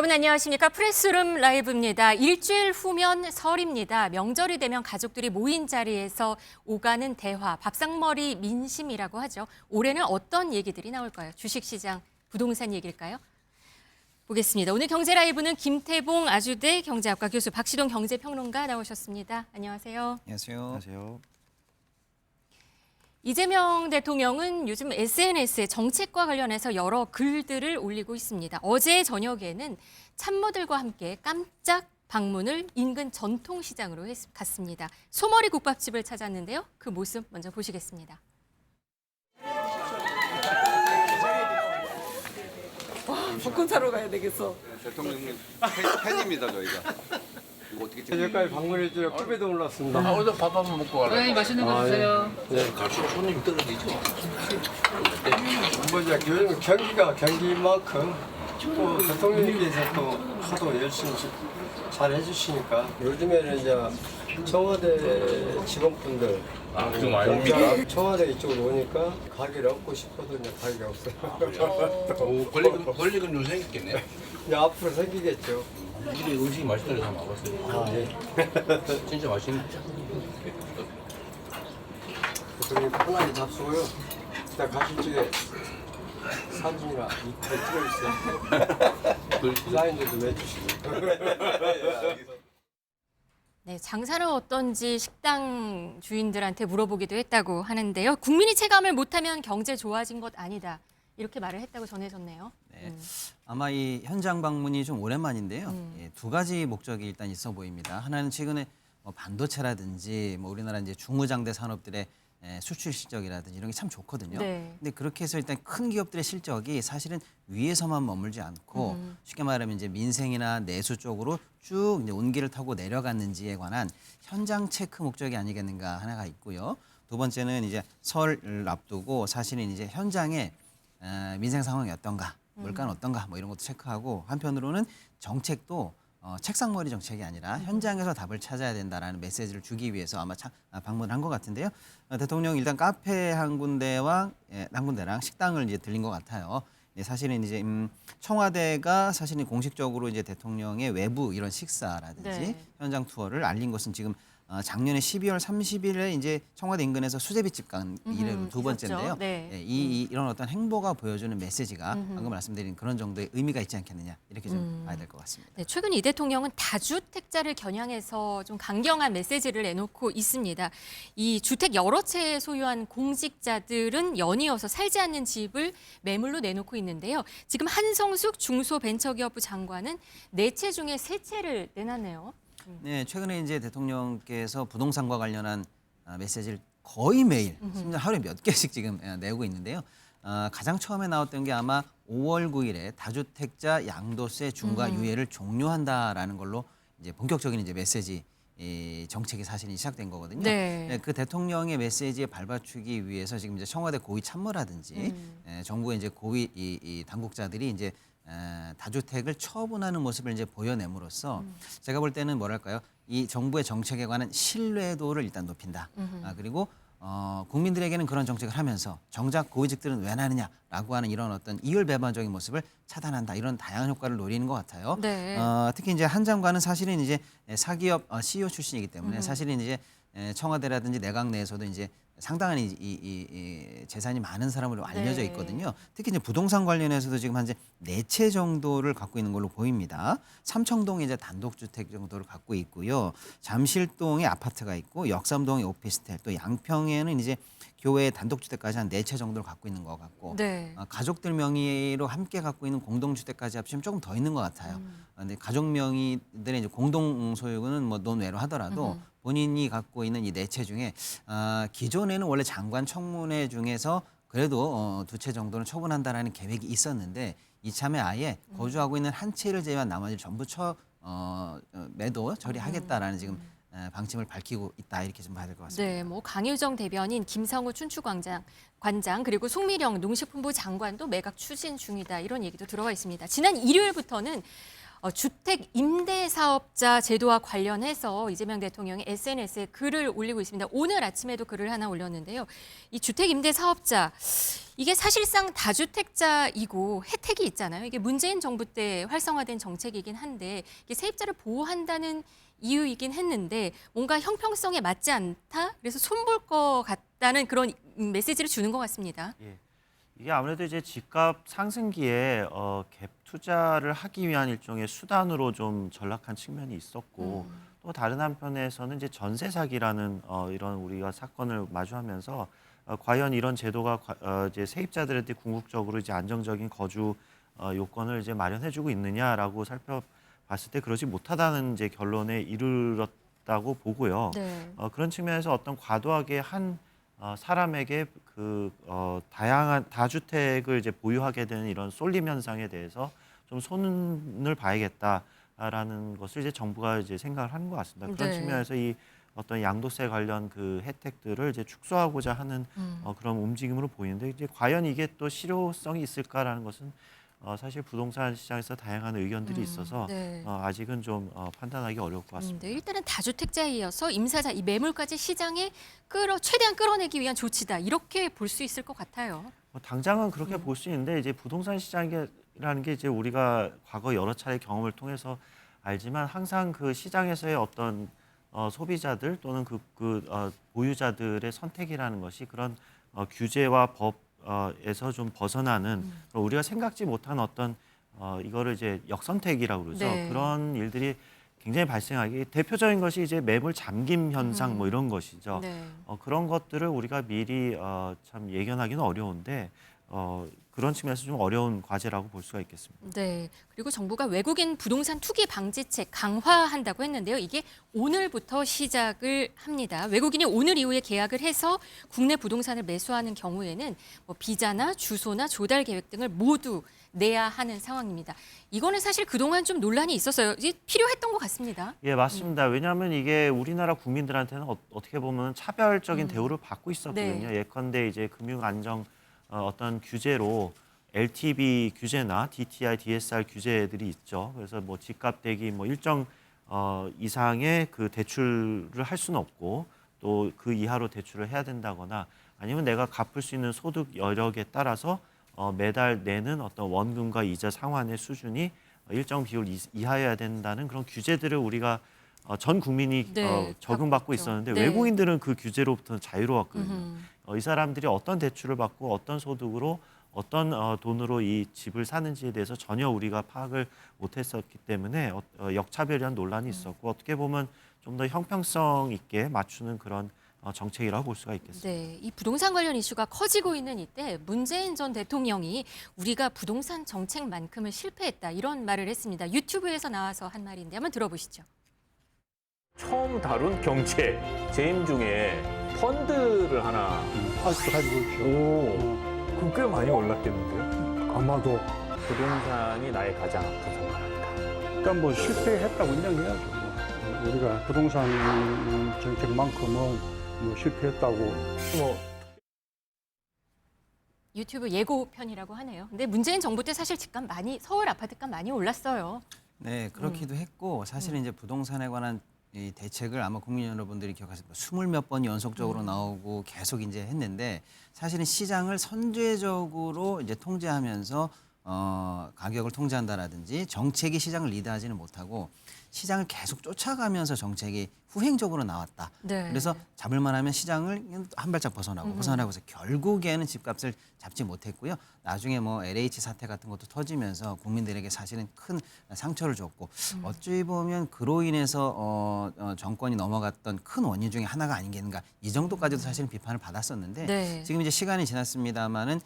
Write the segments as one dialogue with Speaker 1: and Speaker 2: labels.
Speaker 1: 여러분 안녕하십니까? 프레스룸 라이브입니다. 일주일 후면 설입니다. 명절이 되면 가족들이 모인 자리에서 오가는 대화, 밥상머리 민심이라고 하죠. 올해는 어떤 얘기들이 나올까요? 주식시장, 부동산 얘기일까요? 보겠습니다. 오늘 경제라이브는 김태봉 아주대 경제학과 교수, 박시동 경제평론가 나오셨습니다. 안녕하세요.
Speaker 2: 안녕하세요.
Speaker 3: 안녕하세요.
Speaker 1: 이재명 대통령은 요즘 SNS에 정책과 관련해서 여러 글들을 올리고 있습니다. 어제 저녁에는 참모들과 함께 깜짝 방문을 인근 전통시장으로 갔습니다. 소머리 국밥집을 찾았는데요. 그 모습 먼저 보시겠습니다.
Speaker 4: 복권 사러 가야 되겠어.
Speaker 3: 대통령님 팬입니다 저희가. 이거 어떻게 찍?
Speaker 5: 여기까지 방문해 주려 꿈에도 몰랐습니다.
Speaker 6: 오늘 밥 한번 먹고 가라.
Speaker 7: 사장님 맛있는 거 주세요.
Speaker 6: 갈수록 손님이 떨어지죠.
Speaker 5: 뭐 이제 요즘 경기가 경기만큼 또 대통령님께서 또 하도 열심히 잘 해주시니까 요즘에는 이제 청와대 직원분들
Speaker 6: 좀 많이
Speaker 5: 청와대 이쪽으로 오니까 가게를 얻고 싶어도 이제 가게가 없어요.
Speaker 6: 권리금 좀 생겼겠네.
Speaker 5: 이제 앞으로 생기겠죠.
Speaker 6: 이게 음식이 맛있다고 해서 한번 와봤어요. 진짜 맛있는.
Speaker 5: 대통령 편하게 잡수고요. 일단 가실 적에 사진이나 이쁘게 찍어주세요. 사인들도 해주시고.
Speaker 1: 네, 장사는 어떤지 식당 주인들한테 물어보기도 했다고 하는데요. 국민이 체감을 못하면 경제 좋아진 것 아니다. 이렇게 말을 했다고 전해졌네요.
Speaker 2: 네. 아마 이 현장 방문이 좀 오랜만인데요. 예, 두 가지 목적이 일단 있어 보입니다. 하나는 최근에 뭐 반도체라든지 뭐 우리나라 이제 중무장대 산업들의 수출 실적이라든지 이런 게 참 좋거든요.
Speaker 1: 네.
Speaker 2: 근데 그렇게 해서 일단 큰 기업들의 실적이 사실은 위에서만 머물지 않고 쉽게 말하면 이제 민생이나 내수 쪽으로 쭉 이제 온기를 타고 내려갔는지에 관한 현장 체크 목적이 아니겠는가 하나가 있고요. 두 번째는 이제 설을 앞두고 사실은 이제 현장에 민생 상황이 어떤가, 물가는 어떤가 뭐 이런 것도 체크하고 한편으로는 정책도 책상머리 정책이 아니라 현장에서 답을 찾아야 된다라는 메시지를 주기 위해서 아마 방문을 한 것 같은데요. 대통령 일단 카페 한 군데랑 식당을 이제 들린 것 같아요. 사실은 이제 청와대가 사실은 공식적으로 이제 대통령의 외부 이런 식사라든지
Speaker 1: 네.
Speaker 2: 현장 투어를 알린 것은 지금 작년에 12월 30일에 이제 청와대 인근에서 수제비집 간 이래로 두 번째인데요.
Speaker 1: 있었죠. 네.
Speaker 2: 예, 이런 어떤 행보가 보여주는 메시지가 방금 말씀드린 그런 정도의 의미가 있지 않겠느냐 이렇게 좀 봐야 될 것 같습니다.
Speaker 1: 네, 최근 이 대통령은 다주택자를 겨냥해서 좀 강경한 메시지를 내놓고 있습니다. 이 주택 여러 채 소유한 공직자들은 연이어서 살지 않는 집을 매물로 내놓고 있는데요. 지금 한성숙 중소벤처기업부 장관은 4채 중에 3채를 내놨네요.
Speaker 2: 네, 최근에 이제 대통령께서 부동산과 관련한 메시지를 거의 매일, 심지어 하루에 몇 개씩 지금 내고 있는데요. 가장 처음에 나왔던 게 아마 5월 9일에 다주택자 양도세 중과 유예를 종료한다라는 걸로 이제 본격적인 이제 메시지 정책이 사실은 시작된 거거든요.
Speaker 1: 네.
Speaker 2: 그 대통령의 메시지에 발맞추기 위해서 지금 이제 청와대 고위 참모라든지 정부의 이제 고위 이 당국자들이 이제 다주택을 처분하는 모습을 이제 보여냄으로써 제가 볼 때는 뭐랄까요, 이 정부의 정책에 관한 신뢰도를 일단 높인다. 그리고 국민들에게는 그런 정책을 하면서 정작 고위직들은 왜 나느냐라고 하는 이런 어떤 이율배반적인 모습을 차단한다. 이런 다양한 효과를 노리는 것 같아요.
Speaker 1: 네.
Speaker 2: 특히 이제 한 장관은 사실은 이제 사기업 CEO 출신이기 때문에 사실은 이제 청와대라든지 내각 내에서도 이제 상당한 이 재산이 많은 사람으로 알려져
Speaker 1: 네.
Speaker 2: 있거든요. 특히 이제 부동산 관련해서도 지금 현재 4채 정도를 갖고 있는 걸로 보입니다. 삼청동에 이제 단독주택 정도를 갖고 있고요. 잠실동에 아파트가 있고 역삼동에 오피스텔, 또 양평에는 이제 교외 단독주택까지 한 4채 정도를 갖고 있는 것 같고
Speaker 1: 네.
Speaker 2: 가족들 명의로 함께 갖고 있는 공동주택까지 합치면 조금 더 있는 것 같아요. 근데 가족 명의들의 이제 공동 소유는 뭐 논외로 하더라도 본인이 갖고 있는 이 4채 중에 기존에는 원래 장관 청문회 중에서 그래도 2채 정도는 처분한다라는 계획이 있었는데 이참에 아예 거주하고 있는 한 채를 제외한 나머지를 전부 매도 처리하겠다라는 지금 방침을 밝히고 있다 이렇게 좀 봐야 될 것 같습니다.
Speaker 1: 네, 뭐 강유정 대변인, 김상우 춘추관장 그리고 송미령 농식품부 장관도 매각 추진 중이다 이런 얘기도 들어와 있습니다. 지난 일요일부터는 주택 임대 사업자 제도와 관련해서 이재명 대통령이 SNS에 글을 올리고 있습니다. 오늘 아침에도 글을 하나 올렸는데요. 이 주택 임대 사업자 이게 사실상 다주택자이고 혜택이 있잖아요. 이게 문재인 정부 때 활성화된 정책이긴 한데 이게 세입자를 보호한다는 이유이긴 했는데 뭔가 형평성에 맞지 않다. 그래서 손볼 것 같다는 그런 메시지를 주는 것 같습니다.
Speaker 7: 예. 이게 아무래도 이제 집값 상승기에 갭 투자를 하기 위한 일종의 수단으로 좀 전락한 측면이 있었고 또 다른 한편에서는 이제 전세 사기라는 이런 우리가 사건을 마주하면서 과연 이런 제도가 이제 세입자들한테 궁극적으로 이제 안정적인 거주 요건을 이제 마련해주고 있느냐라고 살펴봤을 때 그러지 못하다는 이제 결론에 이르렀다고 보고요.
Speaker 1: 네.
Speaker 7: 그런 측면에서 어떤 과도하게 한 사람에게 다양한 다주택을 이제 보유하게 되는 이런 쏠림 현상에 대해서 좀 손을 봐야겠다라는 것을 이제 정부가 이제 생각을 하는 것 같습니다. 그런
Speaker 1: 네.
Speaker 7: 측면에서 이 어떤 양도세 관련 그 혜택들을 이제 축소하고자 하는 그런 움직임으로 보이는데 이제 과연 이게 또 실효성이 있을까라는 것은 사실 부동산 시장에서 다양한 의견들이 있어서
Speaker 1: 네.
Speaker 7: 아직은 좀 판단하기 어려울 것 같습니다.
Speaker 1: 네, 일단은 다주택자에 이어서 임사자 이 매물까지 시장에 최대한 끌어내기 위한 조치다 이렇게 볼 수 있을 것 같아요.
Speaker 7: 당장은 그렇게 볼 수 있는데 이제 부동산 시장이라는 게 이제 우리가 과거 여러 차례 경험을 통해서 알지만 항상 그 시장에서의 어떤 소비자들 또는 보유자들의 선택이라는 것이 그런 규제와 법에서 좀 벗어나는 우리가 생각지 못한 어떤 이거를 이제 역선택이라고 그러죠.
Speaker 1: 네.
Speaker 7: 그런 일들이 굉장히 발생하기 대표적인 것이 이제 매물 잠김 현상 뭐 이런 것이죠.
Speaker 1: 네.
Speaker 7: 그런 것들을 우리가 미리 참 예견하기는 어려운데 그런 측면에서 좀 어려운 과제라고 볼 수가 있겠습니다.
Speaker 1: 네. 그리고 정부가 외국인 부동산 투기 방지책 강화한다고 했는데요. 이게 오늘부터 시작을 합니다. 외국인이 오늘 이후에 계약을 해서 국내 부동산을 매수하는 경우에는 뭐 비자나 주소나 조달 계획 등을 모두 내야 하는 상황입니다. 이거는 사실 그동안 좀 논란이 있었어요. 이게 필요했던 것 같습니다.
Speaker 7: 예, 맞습니다. 왜냐하면 이게 우리나라 국민들한테는 어떻게 보면 차별적인 대우를 받고 있었거든요.
Speaker 1: 네.
Speaker 7: 예컨대 이제 금융 안정 어떤 규제로 LTV 규제나 DTI, DSR 규제들이 있죠. 그래서 뭐 집값 대기 뭐 일정 이상의 그 대출을 할 수는 없고 또 그 이하로 대출을 해야 된다거나 아니면 내가 갚을 수 있는 소득 여력에 따라서 매달 내는 어떤 원금과 이자 상환의 수준이 일정 비율 이하여야 된다는 그런 규제들을 우리가 전 국민이
Speaker 1: 네,
Speaker 7: 적용받고
Speaker 1: 받고 있죠.
Speaker 7: 있었는데
Speaker 1: 네.
Speaker 7: 외국인들은 그 규제로부터는 자유로웠거든요. 이 사람들이 어떤 대출을 받고 어떤 소득으로 어떤 돈으로 이 집을 사는지에 대해서 전혀 우리가 파악을 못했었기 때문에 역차별이라는 논란이 있었고 어떻게 보면 좀 더 형평성 있게 맞추는 그런 정책이라고 볼 수가 있겠습니다.
Speaker 1: 네, 이 부동산 관련 이슈가 커지고 있는 이때 문재인 전 대통령이 우리가 부동산 정책만큼은 실패했다 이런 말을 했습니다. 유튜브에서 나와서 한 말인데 한번 들어보시죠.
Speaker 8: 처음 다룬 경제 재임 중에 펀드를 하나
Speaker 9: 아직도 가지고 있죠.
Speaker 8: 그럼 꽤 많이 올랐겠는데요?
Speaker 9: 아마도
Speaker 8: 부동산이 나의 가장 큰 성과다.
Speaker 9: 일단 뭐 실패했다고 인정해야죠. 우리가 부동산 정책만큼은 뭐 실패했다고.
Speaker 8: 뭐
Speaker 1: 유튜브 예고편이라고 하네요. 근데 문재인 정부 때 사실 집값 서울 아파트값 많이 올랐어요.
Speaker 2: 네, 그렇기도 했고 사실은 이제 부동산에 관한 이 대책을 아마 국민 여러분들이 기억하실 거예요. 20몇 번 연속적으로 나오고 계속 이제 했는데 사실은 시장을 선제적으로 이제 통제하면서 가격을 통제한다라든지 정책이 시장을 리드하지는 못하고 시장을 계속 쫓아가면서 정책이 후행적으로 나왔다.
Speaker 1: 네.
Speaker 2: 그래서 잡을만 하면 시장을 한 발짝 벗어나고서 결국에는 집값을 잡지 못했고요. 나중에 뭐 LH 사태 같은 것도 터지면서 국민들에게 사실은 큰 상처를 줬고 어찌 보면 그로 인해서 정권이 넘어갔던 큰 원인 중에 하나가 아니겠는가 이 정도까지도 사실은 비판을 받았었는데
Speaker 1: 네.
Speaker 2: 지금 이제 시간이 지났습니다마는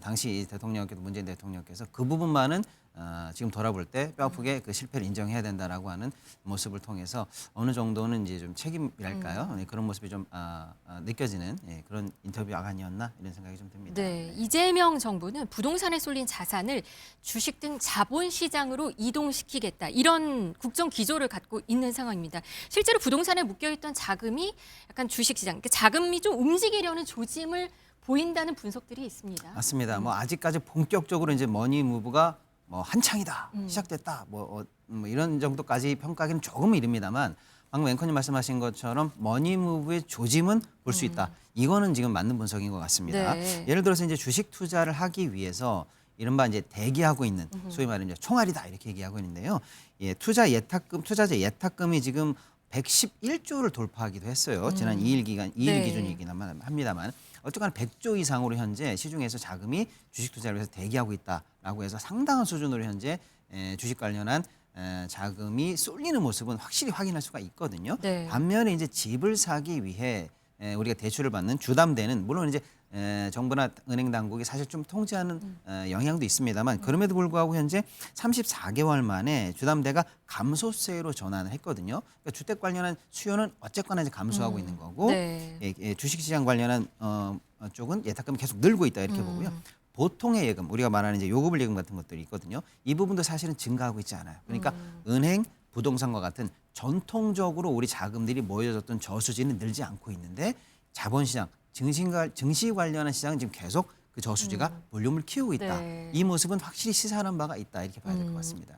Speaker 2: 당시 대통령께서 문재인 대통령께서 그 부분만은 지금 돌아볼 때 뼈아프게 그 실패를 인정해야 된다라고 하는 모습을 통해서 어느 정도는 이제 좀 책임이랄까요? 네, 그런 모습이 좀 느껴지는 그런 인터뷰가 아니었나 이런 생각이 좀 듭니다.
Speaker 1: 네, 이재명 정부는 부동산에 쏠린 자산을 주식 등 자본시장으로 이동시키겠다. 이런 국정 기조를 갖고 있는 상황입니다. 실제로 부동산에 묶여있던 자금이 약간 주식시장, 그러니까 자금이 좀 움직이려는 조짐을 보인다는 분석들이 있습니다.
Speaker 2: 맞습니다. 뭐 아직까지 본격적으로 이제 머니 무브가 뭐 한창이다, 시작됐다, 뭐 이런 정도까지 평가하기는 조금 이릅니다만 방금 앵커님 말씀하신 것처럼 머니무브의 조짐은 볼 수 있다. 이거는 지금 맞는 분석인 것 같습니다.
Speaker 1: 네.
Speaker 2: 예를 들어서 이제 주식 투자를 하기 위해서 이른바 이제 대기하고 있는 소위 말하는 이제 총알이다 이렇게 얘기하고 있는데요. 예, 투자자 예탁금이 지금 111조를 돌파하기도 했어요. 지난 2일
Speaker 1: 네.
Speaker 2: 기준이긴 합니다만 어쨌거나 100조 이상으로 현재 시중에서 자금이 주식 투자를 위해서 대기하고 있다라고 해서 상당한 수준으로 현재 주식 관련한 자금이 쏠리는 모습은 확실히 확인할 수가 있거든요.
Speaker 1: 네.
Speaker 2: 반면에 이제 집을 사기 위해 우리가 대출을 받는 주담대는 물론 이제 정부나 은행 당국이 사실 좀 통제하는 영향도 있습니다만 그럼에도 불구하고 현재 34개월 만에 주담대가 감소세로 전환을 했거든요. 그러니까 주택 관련한 수요는 어쨌거나 이제 감소하고 있는 거고
Speaker 1: 네.
Speaker 2: 주식시장 관련한 쪽은 예탁금이 계속 늘고 있다 이렇게 보고요. 보통의 예금, 우리가 말하는 이제 요금을 예금 같은 것들이 있거든요. 이 부분도 사실은 증가하고 있지 않아요. 그러니까 은행, 부동산과 같은 전통적으로 우리 자금들이 모여졌던 저수지는 늘지 않고 있는데 자본시장, 증시 관련한 시장은 지금 계속 그 저수지가 볼륨을 키우고 있다.
Speaker 1: 네.
Speaker 2: 이 모습은 확실히 시사하는 바가 있다 이렇게 봐야 될 것 같습니다.